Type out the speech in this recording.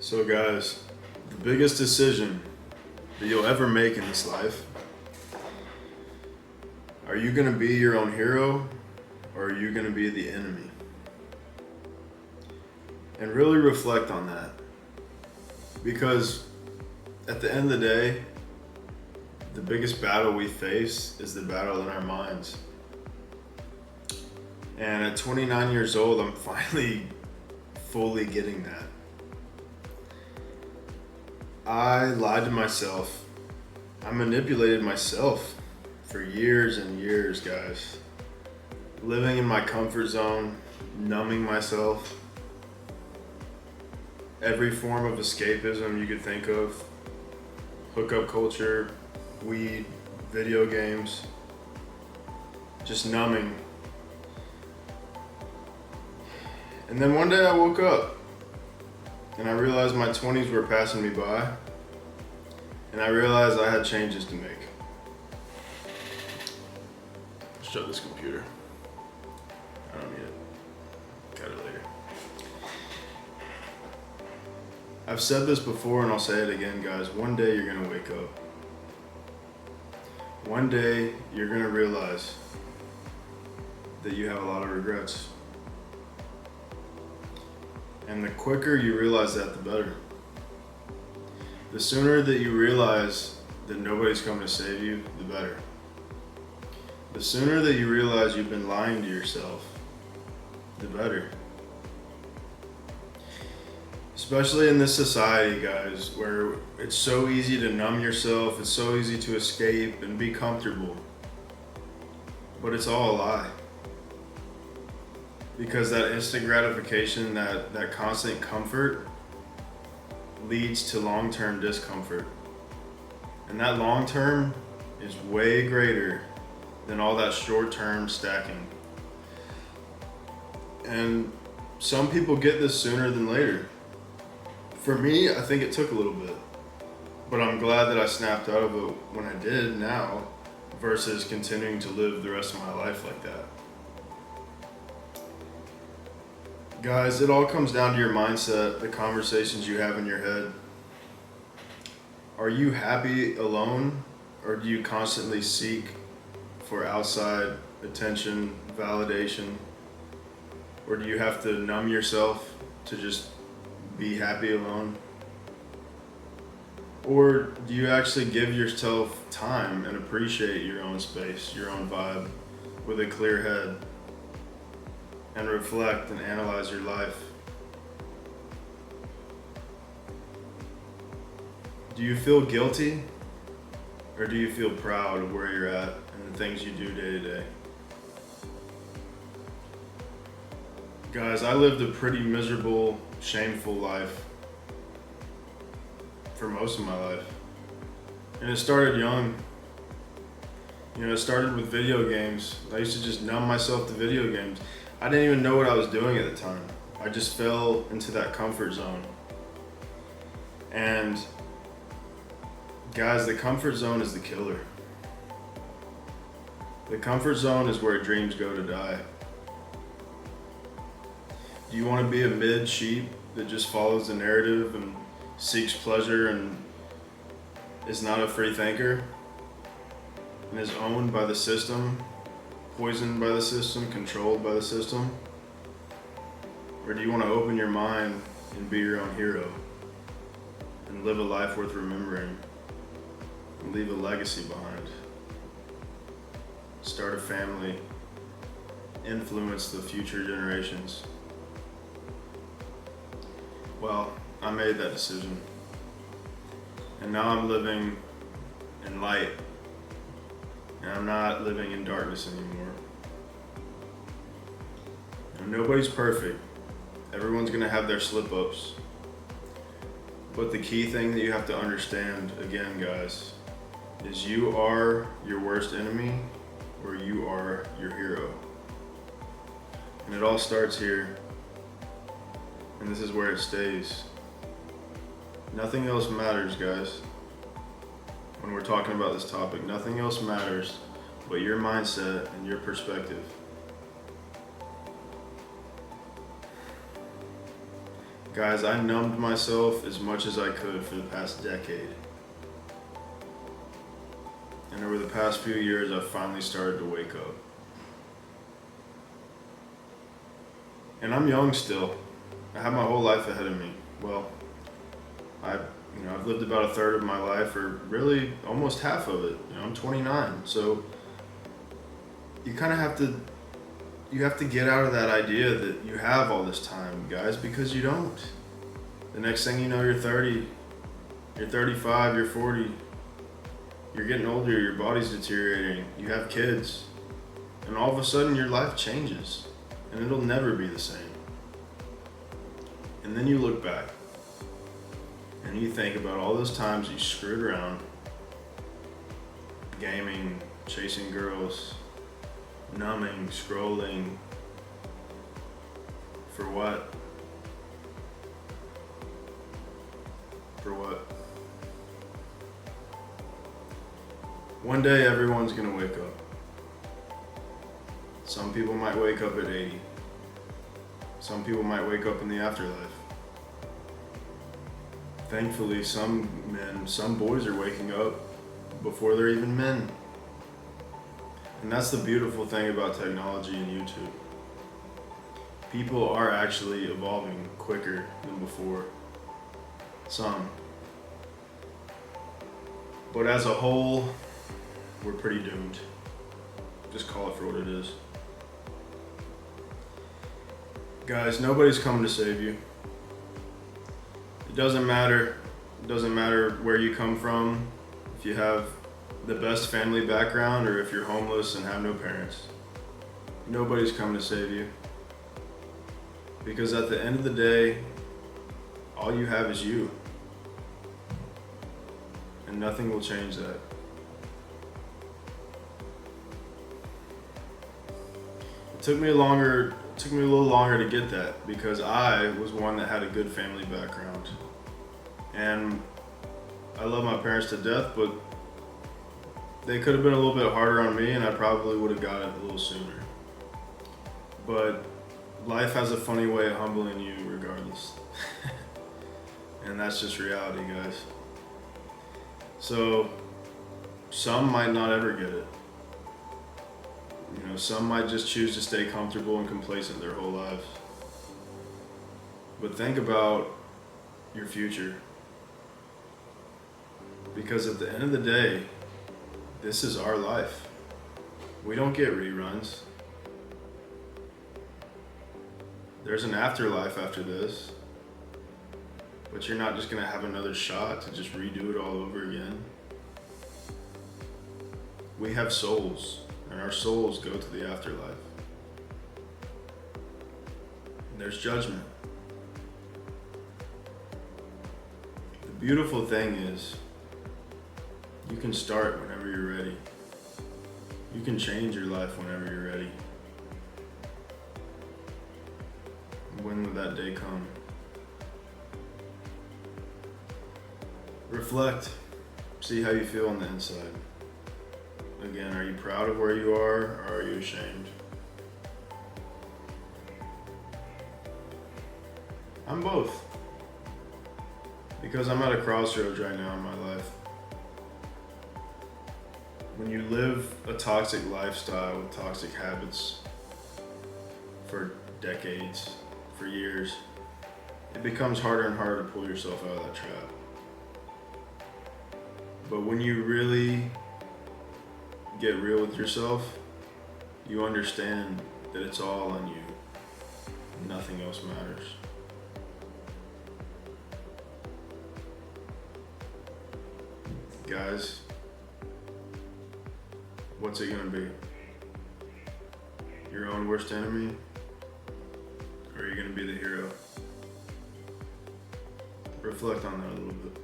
So guys, the biggest decision that you'll ever make in this life, are you gonna be your own hero or are you gonna be the enemy? And really reflect on that. Because at the end of the day, the biggest battle we face is the battle in our minds. And at 29 years old, I'm finally fully getting that. I lied to myself. I manipulated myself for years and years, guys. Living in my comfort zone, numbing myself. Every form of escapism you could think of. Hookup culture, weed, video games. Just numbing. And then one day I woke up and I realized my 20s were passing me by, and I realized I had changes to make. Shut this computer. I don't need it. Cut it later. I've said this before and I'll say it again, guys. One day you're gonna wake up. One day you're gonna realize that you have a lot of regrets. And the quicker you realize that, the better. The sooner that you realize that nobody's coming to save you, the better. The sooner that you realize you've been lying to yourself, the better. Especially in this society, guys, where it's so easy to numb yourself, it's so easy to escape and be comfortable. But it's all a lie. Because that instant gratification, that constant comfort leads to long-term discomfort. And that long-term is way greater than all that short-term stacking. And some people get this sooner than later. For me, I think it took a little bit. But I'm glad that I snapped out of it when I did now versus continuing to live the rest of my life like that. Guys, it all comes down to your mindset, the conversations you have in your head. Are you happy alone, or do you constantly seek for outside attention, validation? Or do you have to numb yourself to just be happy alone? Or do you actually give yourself time and appreciate your own space, your own vibe, with a clear head? And reflect and analyze your life. Do you feel guilty, or do you feel proud of where you're at and the things you do day to day? Guys, I lived a pretty miserable, shameful life for most of my life. And it started young. It started with video games. I used to just numb myself to video games. I didn't even know what I was doing at the time. I just fell into that comfort zone. And guys, the comfort zone is the killer. The comfort zone is where dreams go to die. Do you want to be a mid sheep that just follows the narrative and seeks pleasure and is not a free thinker and is owned by the system? Poisoned by the system, controlled by the system? Or do you want to open your mind and be your own hero and live a life worth remembering and leave a legacy behind? Start a family, influence the future generations. Well, I made that decision. And now I'm living in light. And I'm not living in darkness anymore. And nobody's perfect. Everyone's gonna have their slip-ups. But the key thing that you have to understand, again, guys, is you are your worst enemy or you are your hero. And it all starts here. And this is where it stays. Nothing else matters, guys. When we're talking about this topic, nothing else matters but your mindset and your perspective. Guys, I numbed myself as much as I could for the past decade. And over the past few years, I've finally started to wake up. And I'm young still. I have my whole life ahead of me. Well, I've lived about a third of my life, or really almost half of it. I'm 29, so you kind of have to get out of that idea that you have all this time, guys, because you don't. The next thing you know, you're 30, you're 35, you're 40, you're getting older, your body's deteriorating, you have kids, and all of a sudden your life changes, and it'll never be the same. And then you look back, and you think about all those times you screwed around, gaming, chasing girls, numbing, scrolling. For what? For what? One day everyone's gonna wake up. Some people might wake up at 80. Some people might wake up in the afterlife. Thankfully, some men, some boys are waking up before they're even men. And that's the beautiful thing about technology and YouTube. People are actually evolving quicker than before. Some. But as a whole, we're pretty doomed. Just call it for what it is. Guys, nobody's coming to save you. It doesn't matter. It doesn't matter where you come from, if you have the best family background, or if you're homeless and have no parents. Nobody's coming to save you. Because at the end of the day, all you have is you. And nothing will change that. It took me a little longer to get that, because I was one that had a good family background. And I love my parents to death, but they could have been a little bit harder on me, and I probably would have got it a little sooner. But life has a funny way of humbling you regardless. And that's just reality, guys. So some might not ever get it. Some might just choose to stay comfortable and complacent their whole lives. But think about your future. Because at the end of the day, this is our life. We don't get reruns. There's an afterlife after this. But you're not just gonna have another shot to just redo it all over again. We have souls, and our souls go to the afterlife. And there's judgment. The beautiful thing is, you can start whenever you're ready. You can change your life whenever you're ready. When will that day come? Reflect. See how you feel on the inside. Again, are you proud of where you are, or are you ashamed? I'm both. Because I'm at a crossroads right now in my life. When you live a toxic lifestyle with toxic habits for decades, for years, it becomes harder and harder to pull yourself out of that trap. But when you really get real with yourself, you understand that it's all on you. Nothing else matters. Guys, what's it gonna be? Your own worst enemy? Or are you gonna be the hero? Reflect on that a little bit.